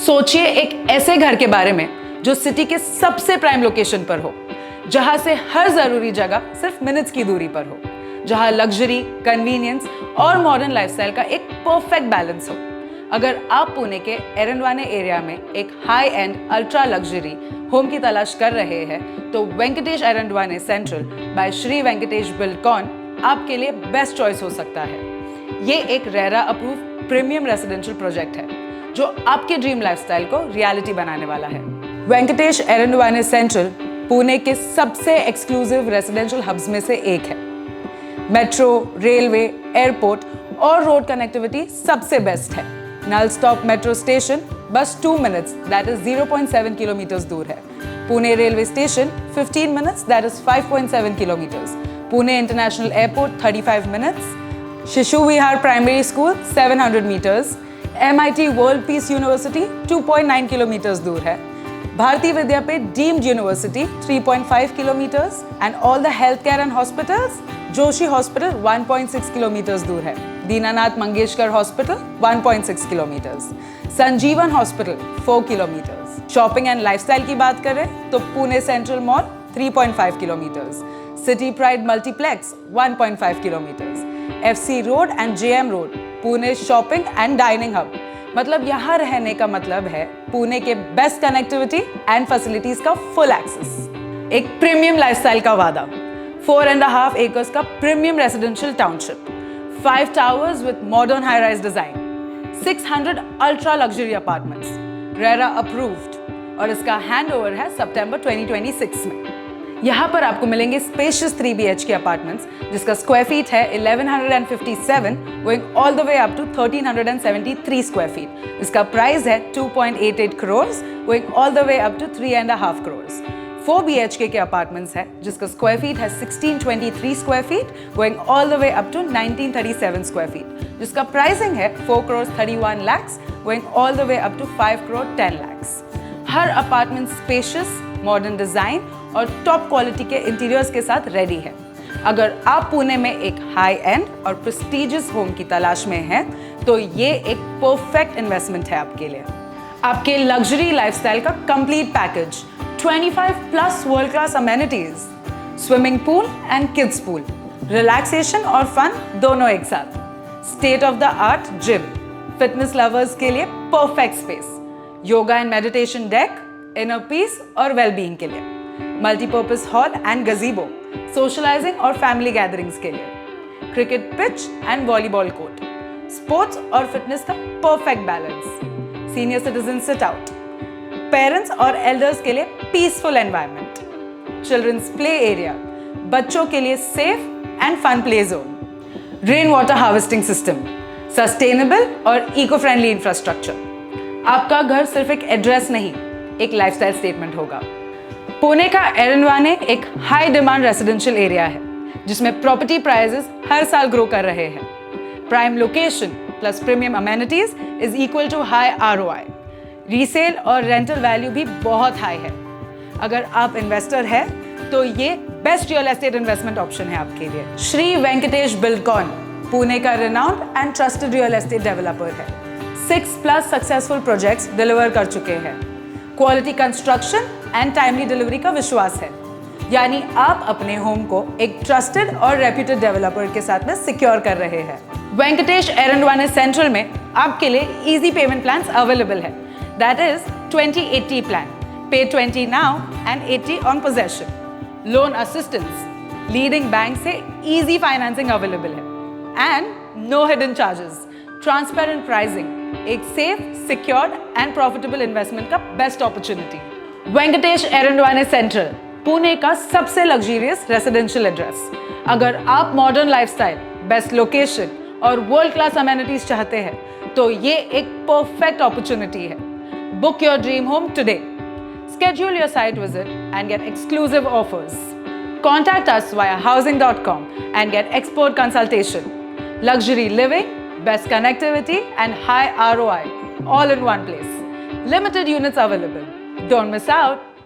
सोचिए एक ऐसे घर के बारे में जो सिटी के सबसे प्राइम लोकेशन पर हो, जहां से हर जरूरी जगह सिर्फ मिनट्स की दूरी पर हो, जहां लग्जरी, कन्वीनियंस और मॉडर्न लाइफस्टाइल का एक परफेक्ट बैलेंस हो। अगर आप पुणे के एरंडवाने एरिया में एक high end ultra luxury home की तलाश कर रहे हैं, तो Venkatesh Erandwane central by Shri Venkatesh Buildcon आपके लिए बेस्ट चॉइस हो सकता है। ये एक RERA approve premium residential project है जो आपके ड्रीम लाइफस्टाइल को रियलिटी बनाने वाला है। वेंकटेश एरंडवाने सेंट्रल पुणे के सबसे एक्सक्लूसिव रेसिडेंशियल हब्स में से एक है। मेट्रो, रेलवे, एयरपोर्ट और रोड कनेक्टिविटी सबसे बेस्ट है। नल stop metro station bus 2 minutes that is 0.7 kilometres दूर है। Pune railway station 15 minutes that is 5.7 kilometres. Pune international airport 35 minutes. Shishu Vihar primary school 700 metres. MIT world peace university 2.9 kilometres दूर है। Bharati Vidyapeeth deemed university 3.5 kilometres and all the health care and hospitals Joshi hospital 1.6 kilometres दूर है। Dinanath Mangeshkar hospital 1.6 kilometres. Sanjeevan hospital 4 kilometres. Shopping and lifestyle की बात करें तो Pune central mall 3.5 kilometres. City pride multiplex 1.5 kilometres. FC road and JM road Pune shopping and dining hub, मतलब यहाँ रहने का मतलब है पुणे के बेस्ट कनेक्टिविटी एंड फैसिलिटीज का फुल एक्सेस। एक प्रीमियम लाइफस्टाइल का वादा, 4.5 एकर्स का premium residential township, 5 towers with modern high rise design, 600 ultra luxury apartments, RERA approved, और इसका हैंडओवर है सितंबर 2026 में। यहाँ पर आपको मिलेंगे स्पेशियस 3 BHK अपार्टमेंट्स जिसका स्क्वायर फीट है 1157 going all the way up to 1373 square feet. इसका प्राइस है 2.88 crore going all the way up to 3.5 crore. 4 BHK के अपार्टमेंट्स है जिसका स्क्वायर फीट है 1623 square feet going all the way up to 1937 square feet, जिसका pricing है 4 crore 31 lakhs going all the way up to 5 crore 10 lakhs। Her apartment spacious, modern design और top quality के interiors के साथ रेडी है। अगर आप पुणे में एक हाई एंड और प्रेस्टिजियस होम की तलाश में हैं, तो ये एक परफेक्ट इन्वेस्टमेंट है आपके लिए। आपके लग्जरी लाइफस्टाइल का complete package, 25+ world class amenities, swimming pool and kids pool, relaxation और फन दोनों एक साथ, state of the art gym, fitness lovers के लिए perfect space, yoga and meditation deck, inner peace और वेलबीइंग के लिए, multipurpose hall and gazebo, socialising और फैमिली गैदरिंग्स के लिए, cricket pitch and volleyball court, sports और फिटनेस का perfect balance, senior citizen sit out, parents और एल्डर्स के लिए peaceful environment, children's play area, बच्चों के लिए safe and fun play zone, rain water harvesting system, sustainable और इको फ्रेंडली इंफ्रास्ट्रक्चर। आपका घर सिर्फ एक एड्रेस नहीं, एक लाइफस्टाइल स्टेटमेंट होगा। पुणे का एरंडवाने एक हाई डिमांड रेसिडेंशियल एरिया है जिसमें प्रॉपर्टी प्राइसेस हर साल ग्रो कर रहे हैं। Prime location plus premium amenities is equal to high ROI। Resale और रेंटल वैल्यू भी बहुत हाई है। अगर आप इन्वेस्टर हैं तो ये best real estate investment option है आपके लिए। श्री वेंकटेश बिल्डकॉन पुणे का renowned and trusted real estate developer है। 6+ सक्सेसफुल प्रोजेक्ट्स डिलीवर कर चुके हैं। Quality construction and timely delivery का विश्वास है, यानी आप अपने होम को एक ट्रस्टेड और रेप्यूटेड डेवलपर के साथ में सिक्योर कर रहे हैं। वेंकटेश एरंडवाने सेंट्रल में आपके लिए इजी पेमेंट प्लान्स अवेलेबल है, that is 20/80 plan, pay 20 now and 80 on possession, loan assistance, leading bank से इजी फाइनेंसिंग अवेलेबल है and no hidden charges, transparent pricing, एक safe, secured and profitable investment का best opportunity. Venkatesh Erandwane central Pune का सबसे luxurious residential address. अगर आप modern lifestyle, best location और world class amenities चाहते हैं, तो ये एक परफेक्ट अपॉर्चुनिटी है। Book your dream home today. Schedule your site visit and get exclusive offers. Contact us via housing.com and get expert consultation. Luxury living, best connectivity and high ROI all in one place. Limited units available. Don't miss out.